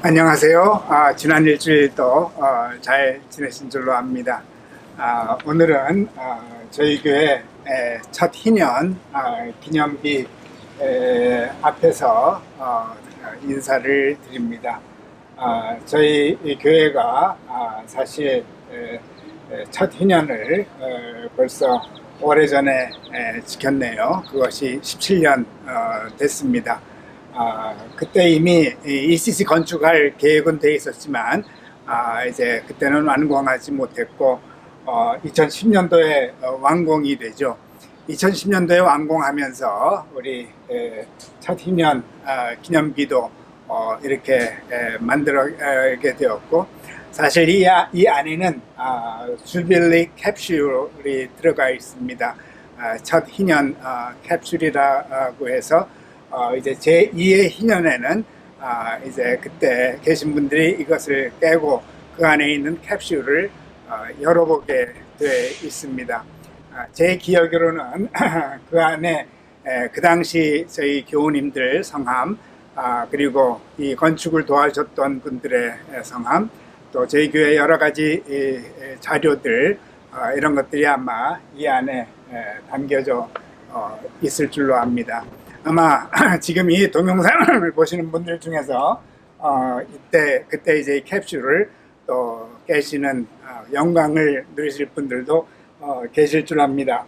안녕하세요. 지난 일주일도 잘 지내신 줄로 압니다. 오늘은 저희 교회 첫 희년 기념비 앞에서 인사를 드립니다. 저희 이 교회가 사실 첫 희년을 벌써 오래전에 지켰네요. 그것이 17년 됐습니다. 그때 이미 ECC 건축할 계획은 돼 있었지만 이제 그때는 완공하지 못했고 2010년도에 완공이 되죠. 2010년도에 완공하면서 우리 첫 희년 기념비도 이렇게 만들게 되었고, 사실 이 안에는 주빌리 캡슐이 들어가 있습니다. 첫 희년 캡슐이라고 해서 이제 제2의 희년에는 이제 그때 계신 분들이 이것을 깨고 그 안에 있는 캡슐을 열어보게 돼 있습니다. 제 기억으로는 그 안에 그 당시 저희 교우님들 성함, 그리고 이 건축을 도와줬던 분들의 성함, 또 저희 교회 여러 가지 자료들, 이런 것들이 아마 이 안에 담겨져 있을 줄로 압니다. 아마 지금 이 동영상을 보시는 분들 중에서 그때 이제 캡슐을 또 깨시는 영광을 누리실 분들도 계실 줄 압니다.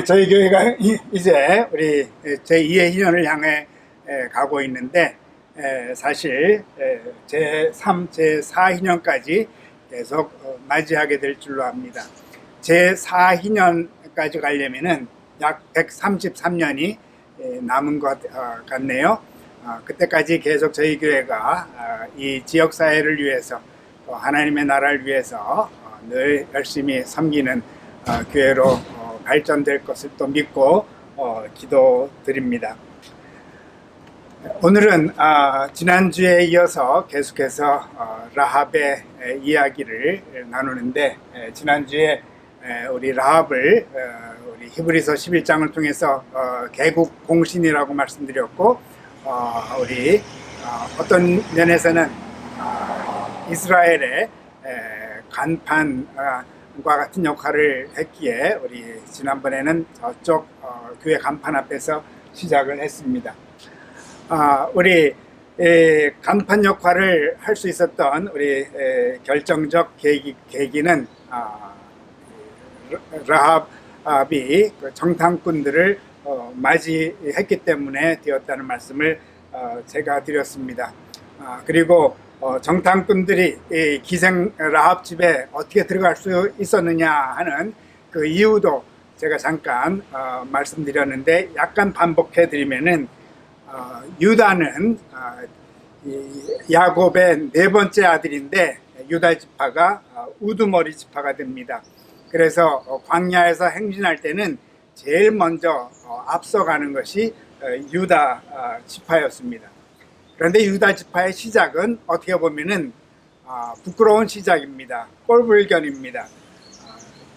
저희 교회가 이제 우리 제2의 희년을 향해 가고 있는데, 사실 제3, 제4희년까지 계속 맞이하게 될 줄로 압니다. 제4희년까지 가려면은 약 133년이 남은 것 같네요. 그때까지 계속 저희 교회가 이 지역사회를 위해서, 하나님의 나라를 위해서 늘 열심히 섬기는 교회로 발전될 것을 또 믿고 기도드립니다. 오늘은 지난주에 이어서 계속해서 라합의 이야기를 나누는데, 지난주에 우리 라합을 우리 히브리서 11장을 통해서 개국 공신이라고 말씀드렸고, 우리 어떤 면에서는 이스라엘의 간판과 같은 역할을 했기에 우리 지난번에는 저쪽 교회 간판 앞에서 시작을 했습니다. 우리 간판 역할을 할 수 있었던 우리 결정적 계기는 라합이 정탐꾼들을 맞이했기 때문에 되었다는 말씀을 제가 드렸습니다. 그리고 정탐꾼들이 기생 라합 집에 어떻게 들어갈 수 있었느냐 하는 그 이유도 제가 잠깐 말씀드렸는데, 약간 반복해 드리면은 유다는 야곱의 네 번째 아들인데 유다 지파가 우두머리 지파가 됩니다. 그래서 광야에서 행진할 때는 제일 먼저 앞서가는 것이 유다 지파였습니다. 그런데 유다 지파의 시작은 어떻게 보면은 부끄러운 시작입니다. 꼴불견입니다.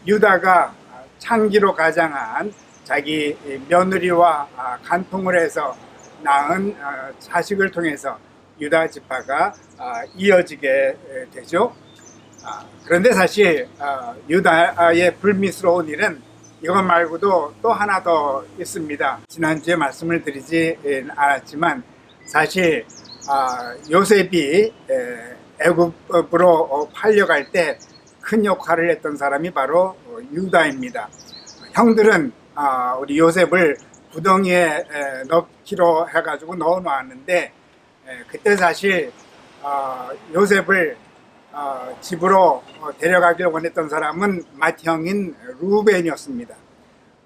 유다가 창기로 가장한 자기 며느리와 간통을 해서 낳은 자식을 통해서 유다 지파가 이어지게 되죠. 그런데 사실 유다의 불미스러운 일은 이것 말고도 또 하나 더 있습니다. 지난주에 말씀을 드리지 않았지만, 사실 요셉이 애굽으로 팔려갈 때 큰 역할을 했던 사람이 바로 유다입니다. 형들은 우리 요셉을 구덩이에 넣기로 해가지고 넣어 놓았는데, 그때 사실 요셉을 집으로 데려가기를 원했던 사람은 맏형인 루벤이었습니다.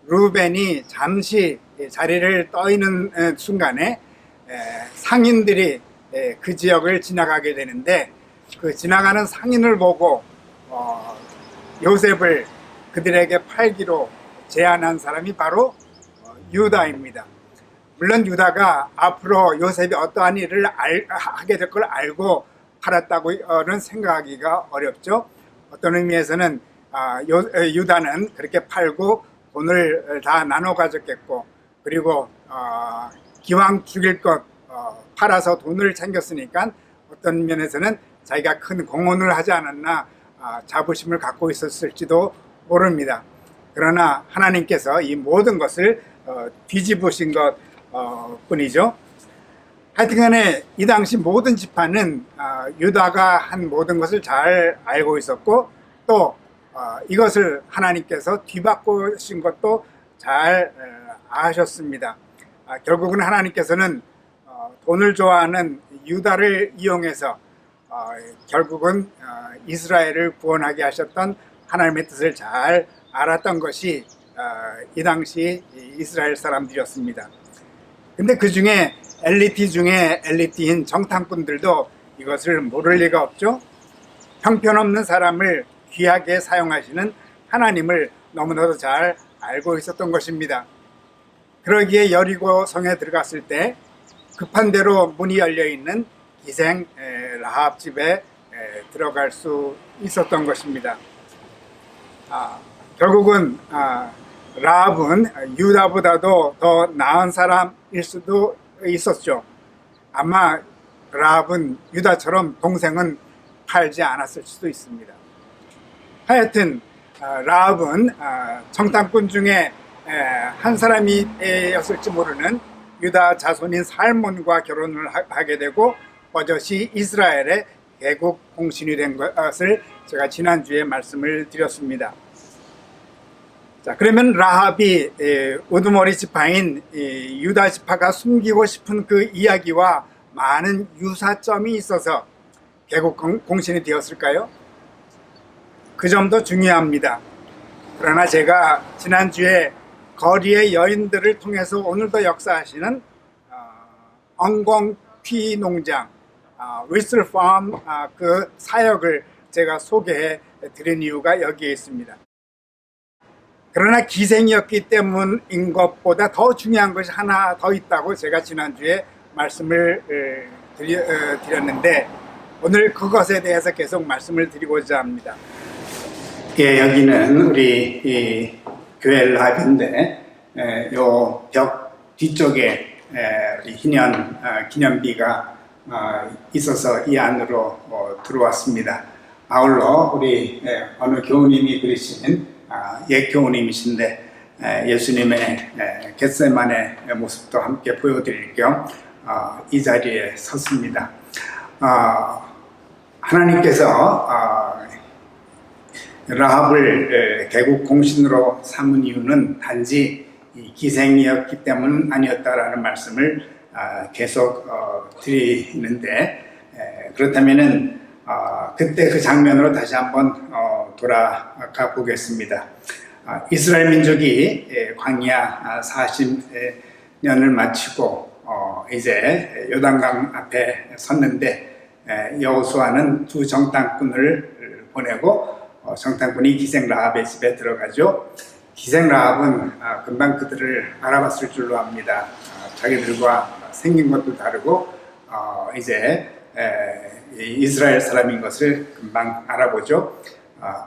루벤이 잠시 자리를 떠있는 순간에 상인들이 그 지역을 지나가게 되는데, 그 지나가는 상인을 보고 요셉을 그들에게 팔기로 제안한 사람이 바로 유다입니다. 물론 유다가 앞으로 요셉이 어떠한 일을 하게 될 걸 알고 팔았다고는 생각하기가 어렵죠. 어떤 의미에서는 유다는 그렇게 팔고 돈을 다 나눠 가졌겠고, 그리고 기왕 죽일 것 팔아서 돈을 챙겼으니까 어떤 면에서는 자기가 큰 공헌을 하지 않았나 자부심을 갖고 있었을지도 모릅니다. 그러나 하나님께서 이 모든 것을 뒤집으신 것 뿐이죠. 하여튼간에 이 당시 모든 지파는 유다가 한 모든 것을 잘 알고 있었고 또 이것을 하나님께서 뒤바꾸신 것도 잘 아셨습니다. 결국은 하나님께서는 돈을 좋아하는 유다를 이용해서 결국은 이스라엘을 구원하게 하셨던 하나님의 뜻을 잘 알았던 것이 이 당시 이스라엘 사람들이었습니다. 근데 그 중에 엘리트 중에 엘리트인 정탐꾼들도 이것을 모를 리가 없죠. 형편없는 사람을 귀하게 사용하시는 하나님을 너무나도 잘 알고 있었던 것입니다. 그러기에 여리고 성에 들어갔을 때 급한 대로 문이 열려 있는 기생 라합 집에 들어갈 수 있었던 것입니다. 결국은 라합은 유다보다도 더 나은 사람일 수도 있었죠. 아마 라합은 유다처럼 동생은 팔지 않았을 수도 있습니다. 하여튼 라합은 정탐꾼 중에 한 사람이었을지 모르는 유다 자손인 살몬과 결혼을 하게 되고 버젓이 이스라엘의 개국 공신이 된 것을 제가 지난주에 말씀을 드렸습니다. 자, 그러면 라합이 우두머리 지파인 유다 지파가 숨기고 싶은 그 이야기와 많은 유사점이 있어서 개국 공신이 되었을까요? 그 점도 중요합니다. 그러나 제가 지난주에 거리의 여인들을 통해서 오늘도 역사하시는 엉겅퀴 농장, 위슬 팜 그 사역을 제가 소개해 드린 이유가 여기에 있습니다. 그러나 기생이었기 때문인 것보다 더 중요한 것이 하나 더 있다고 제가 지난주에 말씀을 드렸는데 오늘 그것에 대해서 계속 말씀을 드리고자 합니다. 여기는 우리 교회 라합인데 요 벽 뒤쪽에 우리 희년 기념비가 있어서 이 안으로 들어왔습니다. 아울러 우리 어느 교우님이 그리신 옛 교우님이신데 예수님의 겟세마네 모습도 함께 보여드릴 겸 이 자리에 섰습니다. 하나님께서 라합을 개국 공신으로 삼은 이유는 단지 기생이었기 때문 아니었다라는 말씀을 계속 드리는데 그렇다면은 그때 그 장면으로 다시 한번 돌아가 보겠습니다. 이스라엘 민족이 광야 40년을 마치고 이제 요단강 앞에 섰는데 여호수아는 두 정탐꾼을 보내고 정탐꾼이 기생 라합의 집에 들어가죠. 기생 라합은 금방 그들을 알아봤을 줄로 압니다. 자기들과 생긴 것도 다르고 이제 이스라엘 사람인 것을 금방 알아보죠.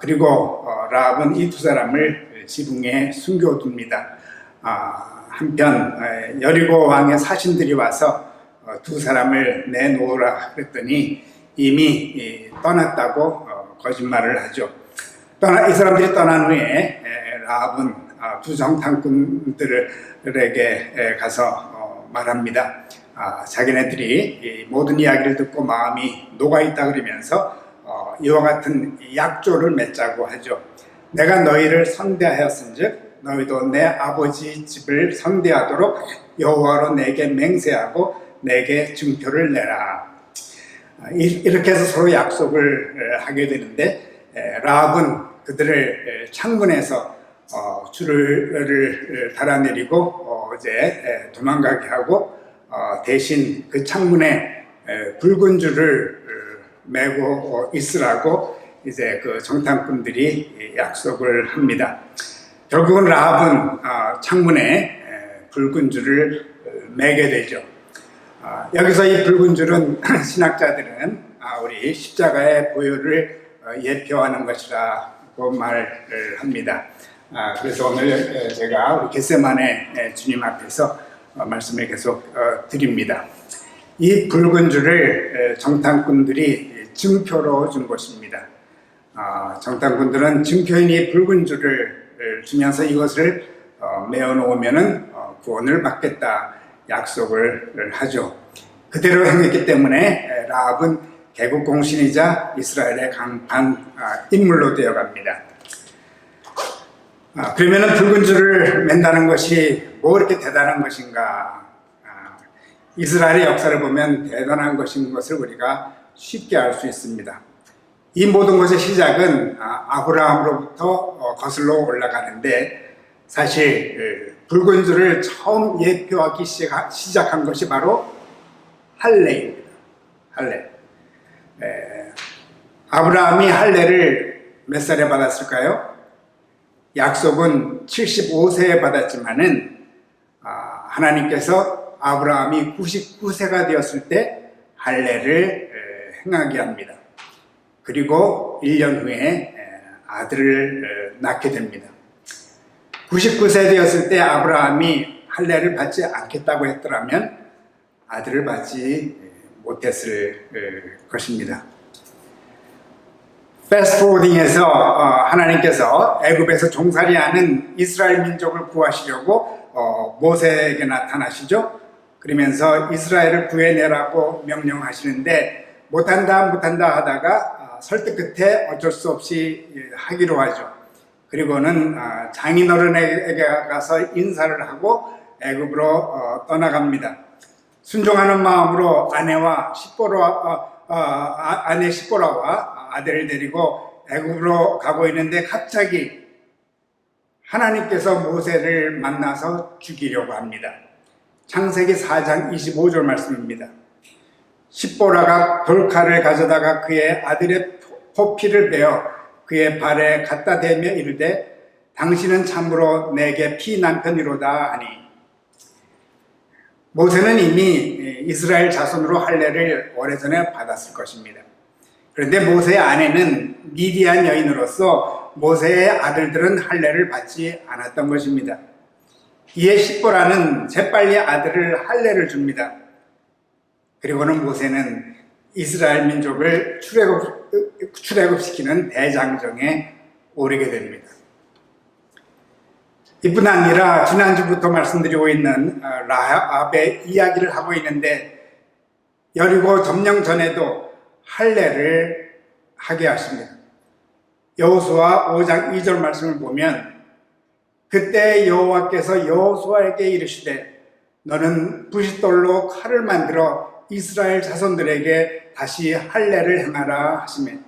그리고 라합은 이 두 사람을 지붕에 숨겨둡니다. 한편 여리고 왕의 사신들이 와서 두 사람을 내놓으라 그랬더니 이미 떠났다고 거짓말을 하죠. 이 사람들이 떠난 후에 라합은 두 정탐꾼들에게 가서 말합니다. 자기네들이 모든 이야기를 듣고 마음이 녹아있다 그러면서 이와 같은 약조를 맺자고 하죠. 내가 너희를 선대하였은즉 너희도 내 아버지 집을 선대하도록 여호와로 내게 맹세하고 내게 증표를 내라. 이렇게 해서 서로 약속을 하게 되는데 라합은 그들을 창문에서 줄을 달아내리고 이제 도망가게 하고 대신 그 창문에 붉은 줄을 매고 있으라고 이제 그 정탐꾼들이 약속을 합니다. 결국은 라합은 창문에 붉은 줄을 매게 되죠. 여기서 이 붉은 줄은 신학자들은 우리 십자가의 보혈을 예표하는 것이라고 말을 합니다. 그래서 오늘 제가 우리 겟세마네 주님 앞에서 말씀을 계속 드립니다. 이 붉은 줄을 정탐꾼들이 증표로 준 것입니다. 정탐꾼들은 증표인이 붉은 줄을 주면서 이것을 메어 놓으면 구원을 받겠다 약속을 하죠. 그대로 행했기 때문에 라합은 개국 공신이자 이스라엘의 강한 인물로 되어갑니다. 그러면 붉은 줄을 맨다는 것이 뭐 그렇게 대단한 것인가? 이스라엘의 역사를 보면 대단한 것인 것을 우리가 쉽게 알 수 있습니다. 이 모든 것의 시작은 아브라함으로부터 거슬러 올라가는데 사실 붉은 줄을 처음 예표하기 시작한 것이 바로 할례입니다. 할례. 아브라함이 할례를 몇 살에 받았을까요? 약속은 75세에 받았지만은 하나님께서 아브라함이 99세가 되었을 때 할례를 행하게 합니다. 그리고 1년 후에 아들을 낳게 됩니다. 99세 되었을 때 아브라함이 할례를 받지 않겠다고 했더라면 아들을 받지 못했을 것입니다. 패스트포워딩에서 하나님께서 애굽에서 종살이하는 이스라엘 민족을 구하시려고 모세에게 나타나시죠. 그러면서 이스라엘을 구해내라고 명령하시는데 못한다 하다가 설득 끝에 어쩔 수 없이 하기로 하죠. 그리고는 장인어른에게 가서 인사를 하고 애굽으로 떠나갑니다. 순종하는 마음으로 아내 시보라와 아들을 데리고 애굽으로 가고 있는데 갑자기 하나님께서 모세를 만나서 죽이려고 합니다. 창세기 4장 25절 말씀입니다. 시보라가 돌칼을 가져다가 그의 아들의 포피를 베어 그의 발에 갖다 대며 이르되 당신은 참으로 내게 피남편이로다 하니, 모세는 이미 이스라엘 자손으로 할례를 오래전에 받았을 것입니다. 그런데 모세의 아내는 미디안 여인으로서 모세의 아들들은 할례를 받지 않았던 것입니다. 이에 시보라는 재빨리 아들을 할례를 줍니다. 그리고는 모세는 이스라엘 민족을 출애굽시키는 대장정에 오르게 됩니다. 이뿐 아니라 지난주부터 말씀드리고 있는 라합의 이야기를 하고 있는데 여리고 점령 전에도 할례를 하게 하십니다. 여호수아 5장 2절 말씀을 보면 그때 여호와께서 여호수아에게 이르시되 너는 부싯돌로 칼을 만들어 이스라엘 자손들에게 다시 할례를 행하라 하시매,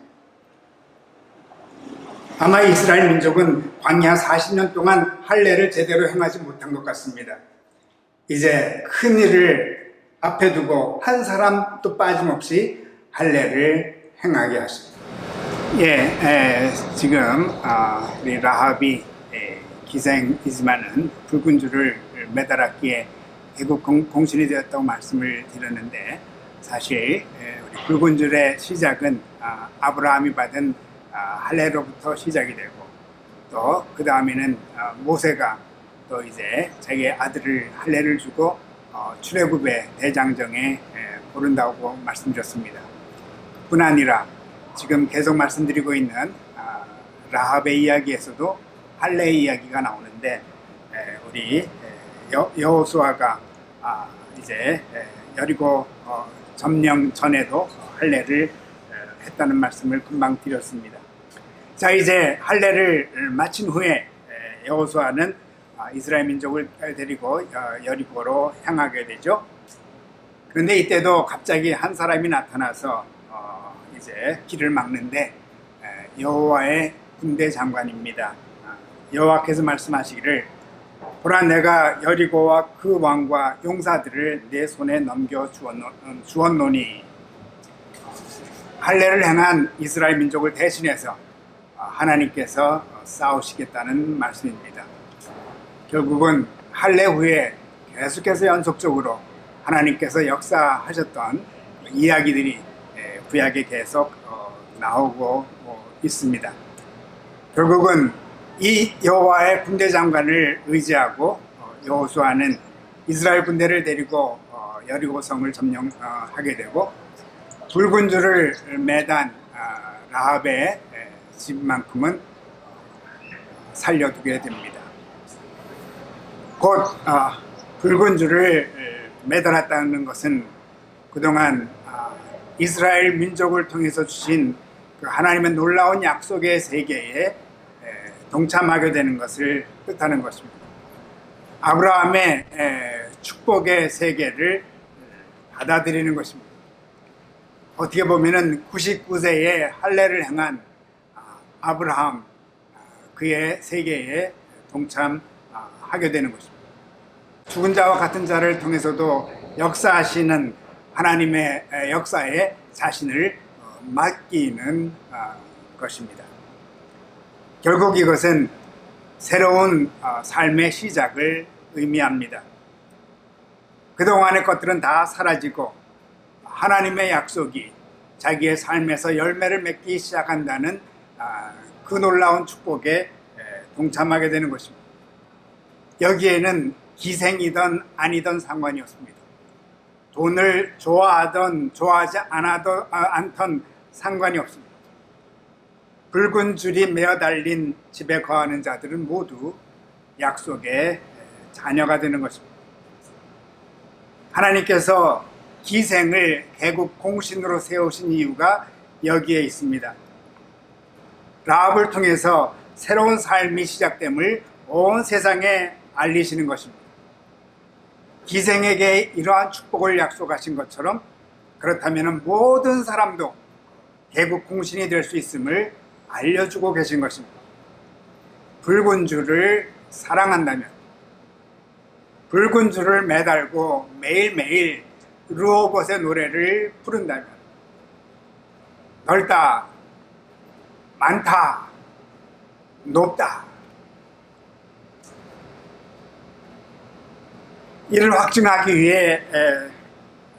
아마 이스라엘 민족은 광야 40년 동안 할례를 제대로 행하지 못한 것 같습니다. 이제 큰 일을 앞에 두고 한 사람도 빠짐없이 할례를 행하게 하십니다. 지금 우리 라합이 기생이지만은 붉은 줄을 매달았기에 개국 공신이 되었다고 말씀을 드렸는데, 사실 우리 붉은 줄의 시작은 아브라함이 받은 할례로부터 시작이 되고, 또 그 다음에는 모세가 또 이제 자기의 아들을 할례를 주고 출애굽의 대장정에 오른다고 말씀드렸습니다. 뿐 아니라 지금 계속 말씀드리고 있는 라합의 이야기에서도 할례의 이야기가 나오는데, 우리 여호수아가 이제 여리고 점령 전에도 할례를 했다는 말씀을 금방 드렸습니다. 자, 이제 할례를 마친 후에 여호수아는 이스라엘 민족을 데리고 여리고로 향하게 되죠. 그런데 이때도 갑자기 한 사람이 나타나서 이제 길을 막는데 여호와의 군대 장관입니다. 여호와께서 말씀하시기를 보라, 내가 여리고와 그 왕과 용사들을 내 손에 넘겨 주었노니, 할례를 행한 이스라엘 민족을 대신해서 하나님께서 싸우시겠다는 말씀입니다. 결국은 할례 후에 계속해서 연속적으로 하나님께서 역사하셨던 이야기들이 구약에 계속 나오고 있습니다. 결국은 이 여호와의 군대 장관을 의지하고 여호수아는 이스라엘 군대를 데리고 여리고성을 점령하게 되고 붉은 줄을 매단 라합의 집만큼은 살려두게 됩니다. 곧 붉은 줄을 매달았다는 것은 그동안 이스라엘 민족을 통해서 주신 그 하나님의 놀라운 약속의 세계에 동참하게 되는 것을 뜻하는 것입니다. 아브라함의 축복의 세계를 받아들이는 것입니다. 어떻게 보면은 99세에 할례를 행한 아브라함 그의 세계에 동참하게 되는 것입니다. 죽은 자와 같은 자를 통해서도 역사하시는 하나님의 역사에 자신을 맡기는 것입니다. 결국 이것은 새로운 삶의 시작을 의미합니다. 그동안의 것들은 다 사라지고 하나님의 약속이 자기의 삶에서 열매를 맺기 시작한다는 그 놀라운 축복에 동참하게 되는 것입니다. 여기에는 기생이든 아니든 상관이 없습니다. 돈을 좋아하든 좋아하지 않던 상관이 없습니다. 붉은 줄이 메어 달린 집에 거하는 자들은 모두 약속의 자녀가 되는 것입니다. 하나님께서 기생을 개국 공신으로 세우신 이유가 여기에 있습니다. 라합을 통해서 새로운 삶이 시작됨을 온 세상에 알리시는 것입니다. 기생에게 이러한 축복을 약속하신 것처럼 그렇다면 모든 사람도 개국 공신이 될 수 있음을 알려주고 계신 것입니다. 붉은 줄을 사랑한다면, 붉은 줄을 매달고 매일매일 르호봇의 노래를 부른다면, 넓다, 많다, 높다, 이를 확증하기 위해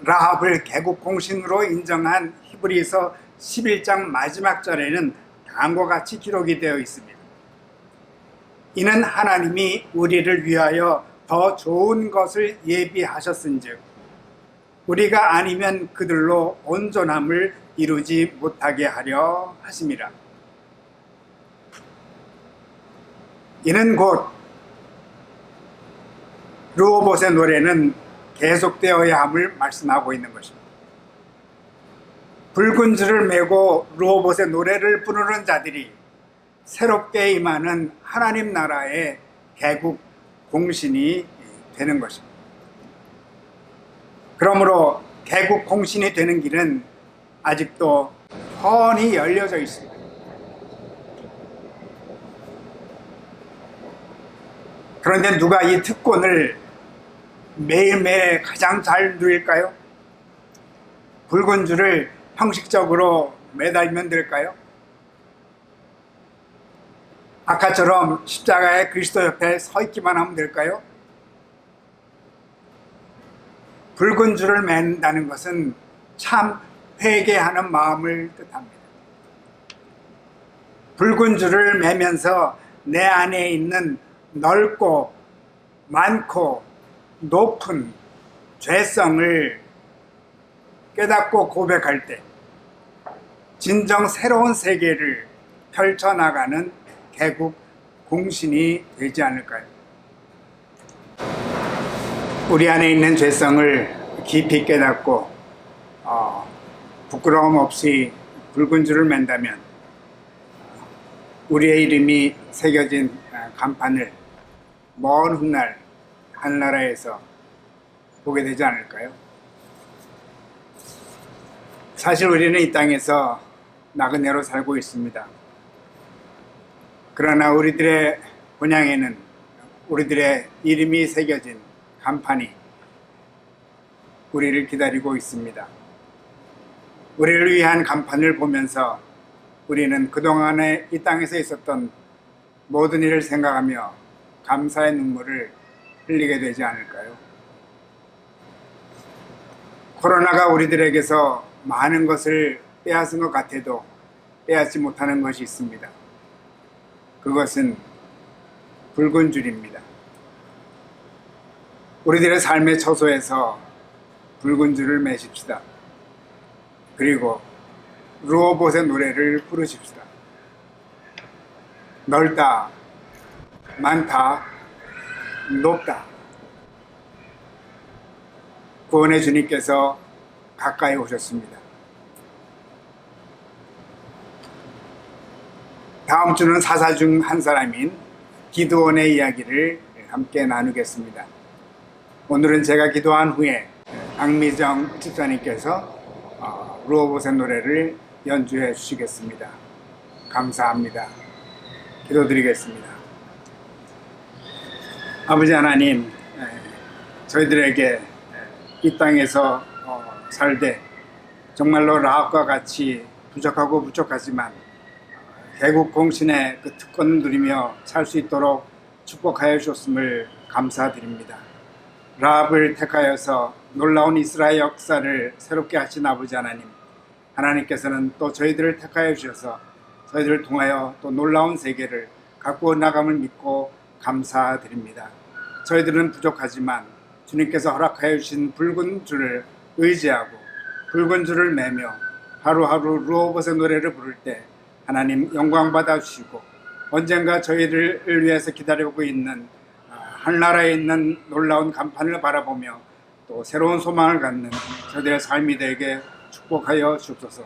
라합을 개국 공신으로 인정한 히브리서 11장 마지막 절에는 다음과 같이 기록이 되어 있습니다. 이는 하나님이 우리를 위하여 더 좋은 것을 예비하셨은즉 우리가 아니면 그들로 온전함을 이루지 못하게 하려 하심이라. 이는 곧 르호봇의 노래는 계속되어야 함을 말씀하고 있는 것입니다. 붉은 줄을 메고 르호봇의 노래를 부르는 자들이 새롭게 임하는 하나님 나라의 개국 공신이 되는 것입니다. 그러므로 개국 공신이 되는 길은 아직도 훤히 열려져 있습니다. 그런데 누가 이 특권을 매일매일 가장 잘 누릴까요? 붉은 줄을 형식적으로 매달면 될까요? 아까처럼 십자가의 그리스도 옆에 서 있기만 하면 될까요? 붉은 줄을 맨다는 것은 참 회개하는 마음을 뜻합니다. 붉은 줄을 매면서 내 안에 있는 넓고 많고 높은 죄성을 깨닫고 고백할 때 진정 새로운 세계를 펼쳐나가는 개국 공신이 되지 않을까요? 우리 안에 있는 죄성을 깊이 깨닫고 부끄러움 없이 붉은 줄을 맨다면 우리의 이름이 새겨진 간판을 먼 훗날 하늘나라에서 보게 되지 않을까요? 사실 우리는 이 땅에서 나그네로 살고 있습니다. 그러나 우리들의 본향에는 우리들의 이름이 새겨진 간판이 우리를 기다리고 있습니다. 우리를 위한 간판을 보면서 우리는 그동안에 이 땅에서 있었던 모든 일을 생각하며 감사의 눈물을 흘리게 되지 않을까요? 코로나가 우리들에게서 많은 것을 빼앗은 것 같아도 빼앗지 못하는 것이 있습니다. 그것은 붉은 줄입니다. 우리들의 삶의 처소에서 붉은 줄을 매십시다. 그리고 르호봇의 노래를 부르십시다. 넓다, 많다, 높다. 구원의 주님께서 가까이 오셨습니다. 다음 주는 사사 중 한 사람인 기드온의 이야기를 함께 나누겠습니다. 오늘은 제가 기도한 후에 박미정 집사님께서 르호봇의 노래를 연주해 주시겠습니다. 감사합니다. 기도드리겠습니다. 아버지 하나님, 저희들에게 이 땅에서 살되 정말로 라합과 같이 부족하고 부족하지만 개국 공신의 그 특권을 누리며 살 수 있도록 축복하여 주셨음을 감사드립니다. 라합을 택하여서 놀라운 이스라엘 역사를 새롭게 하신 아버지 하나님, 하나님께서는 또 저희들을 택하여 주셔서 저희들을 통하여 또 놀라운 세계를 갖고 나감을 믿고 감사드립니다. 저희들은 부족하지만 주님께서 허락하여 주신 붉은 줄을 의지하고 붉은 줄을 매며 하루하루 르호봇의 노래를 부를 때 하나님 영광 받아 주시고 언젠가 저희를 위해서 기다리고 있는 하늘나라에 있는 놀라운 간판을 바라보며 또 새로운 소망을 갖는 저희들의 삶이 되게 축복하여 주옵소서.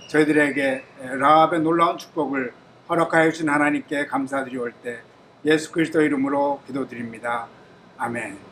저희들에게 라합의 놀라운 축복을 허락하여 주신 하나님께 감사드리올 때 예수 그리스도 이름으로 기도드립니다. 아멘.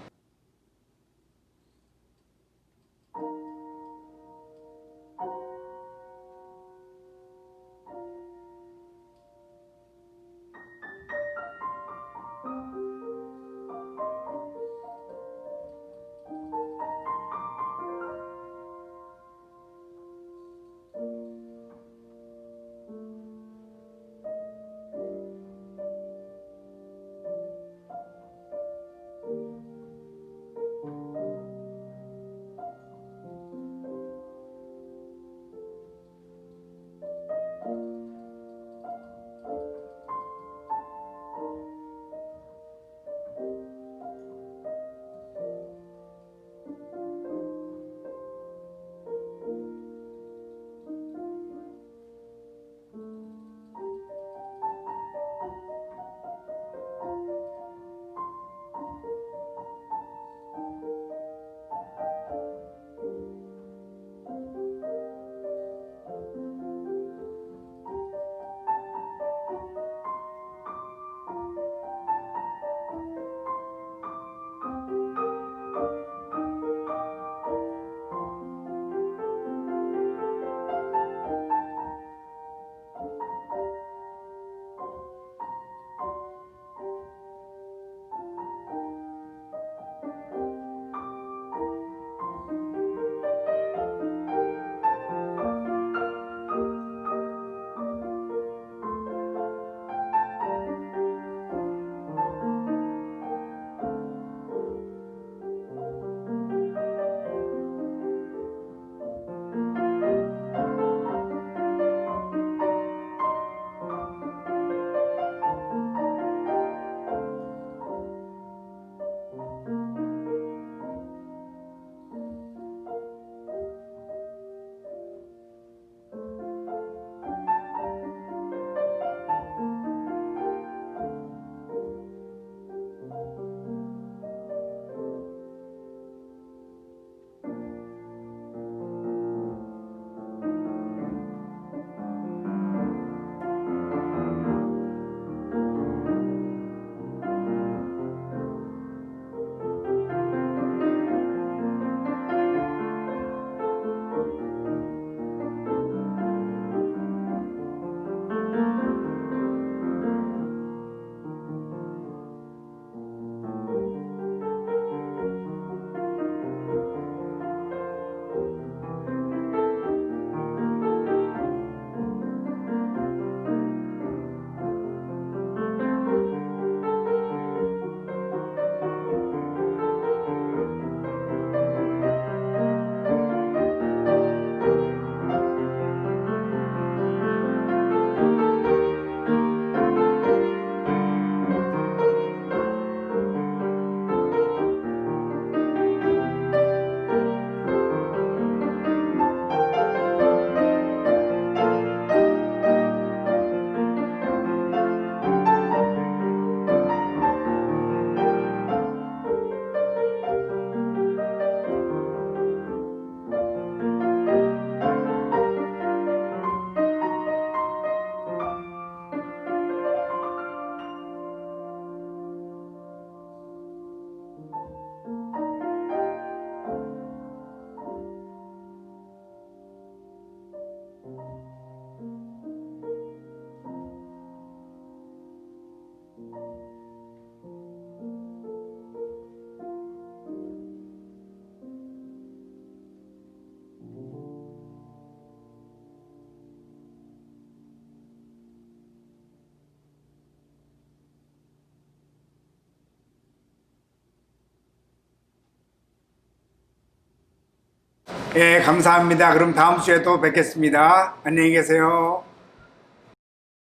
예, 감사합니다. 그럼 다음 주에 또 뵙겠습니다. 안녕히 계세요.